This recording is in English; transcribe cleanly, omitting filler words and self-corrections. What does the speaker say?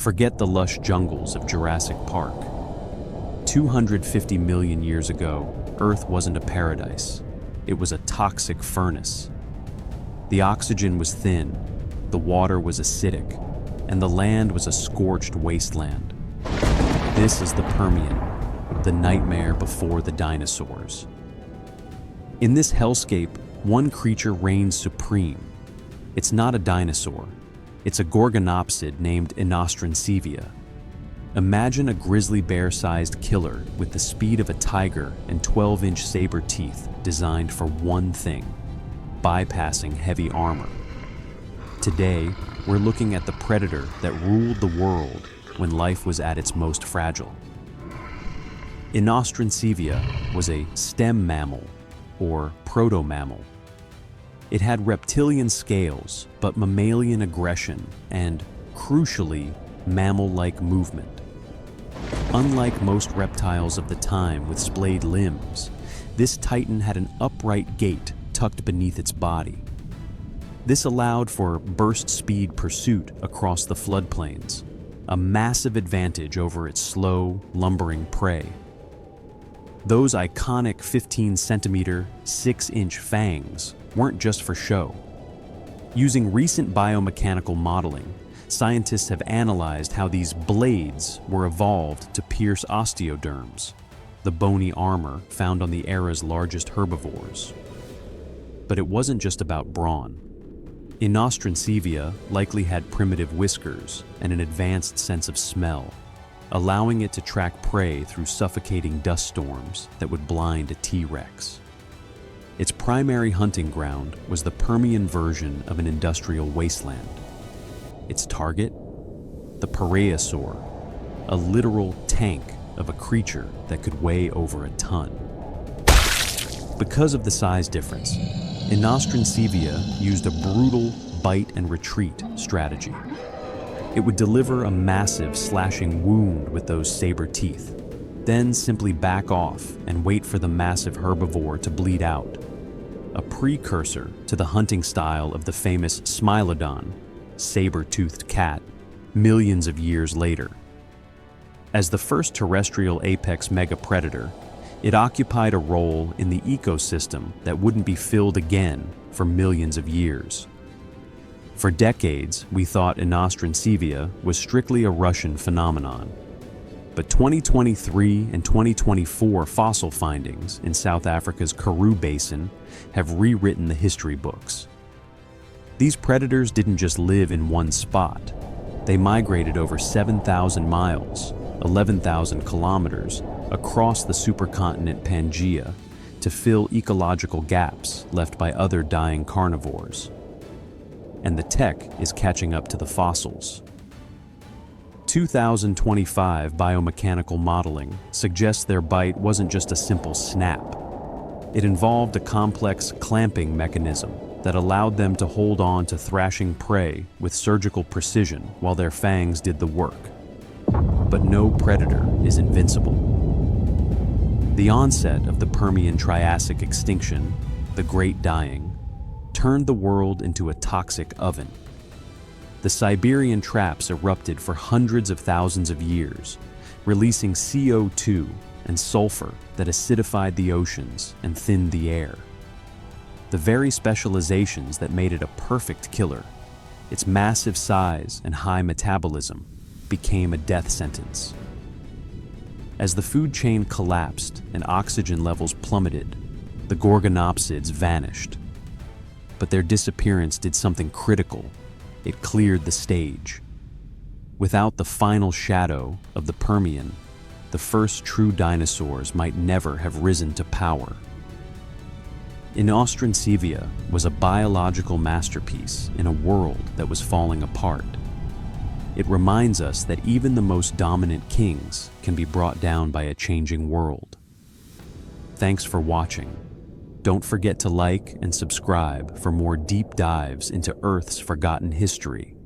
Forget the lush jungles of Jurassic Park. 250 million years ago, Earth wasn't a paradise. It was a toxic furnace. The oxygen was thin, the water was acidic, and the land was a scorched wasteland. This is the Permian, the nightmare before the dinosaurs. In this hellscape, one creature reigns supreme. It's not a dinosaur. It's a Gorgonopsid named Inostrancevia. Imagine a grizzly bear-sized killer with the speed of a tiger and 12-inch saber teeth designed for one thing: bypassing heavy armor. Today, we're looking at the predator that ruled the world when life was at its most fragile. Inostrancevia was a stem-mammal, or proto-mammal. It had reptilian scales, but mammalian aggression and, crucially, mammal-like movement. Unlike most reptiles of the time with splayed limbs, this titan had an upright gait tucked beneath its body. This allowed for burst-speed pursuit across the floodplains, a massive advantage over its slow, lumbering prey. Those iconic 15-centimeter, 6-inch fangs weren't just for show. Using recent biomechanical modeling, scientists have analyzed how these blades were evolved to pierce osteoderms, the bony armor found on the era's largest herbivores. But it wasn't just about brawn. Inostrancevia likely had primitive whiskers and an advanced sense of smell, allowing it to track prey through suffocating dust storms that would blind a T-Rex. Its primary hunting ground was the Permian version of an industrial wasteland. Its target? The Paleosaur, a literal tank of a creature that could weigh over a ton. Because of the size difference, Inostrancevia used a brutal bite and retreat strategy. It would deliver a massive slashing wound with those saber teeth, then simply back off and wait for the massive herbivore to bleed out, a precursor to the hunting style of the famous Smilodon, saber-toothed cat, millions of years later. As the first terrestrial apex megapredator, it occupied a role in the ecosystem that wouldn't be filled again for millions of years. For decades, we thought Inostrancevia was strictly a Russian phenomenon. But 2023 and 2024 fossil findings in South Africa's Karoo Basin have rewritten the history books. These predators didn't just live in one spot. They migrated over 7,000 miles, 11,000 kilometers, across the supercontinent Pangea to fill ecological gaps left by other dying carnivores. And the tech is catching up to the fossils. 2025 biomechanical modeling suggests their bite wasn't just a simple snap. It involved a complex clamping mechanism that allowed them to hold on to thrashing prey with surgical precision while their fangs did the work. But no predator is invincible. The onset of the Permian Triassic extinction, the Great Dying, turned the world into a toxic oven. The Siberian traps erupted for hundreds of thousands of years, releasing CO2 and sulfur that acidified the oceans and thinned the air. The very specializations that made it a perfect killer, its massive size and high metabolism, became a death sentence. As the food chain collapsed and oxygen levels plummeted, the Gorgonopsids vanished. But their disappearance did something critical. It cleared the stage. Without the final shadow of the Permian, the first true dinosaurs might never have risen to power. Inostrancevia was a biological masterpiece in a world that was falling apart. It reminds us that even the most dominant kings can be brought down by a changing world. Thanks for watching. Don't forget to like and subscribe for more deep dives into Earth's forgotten history.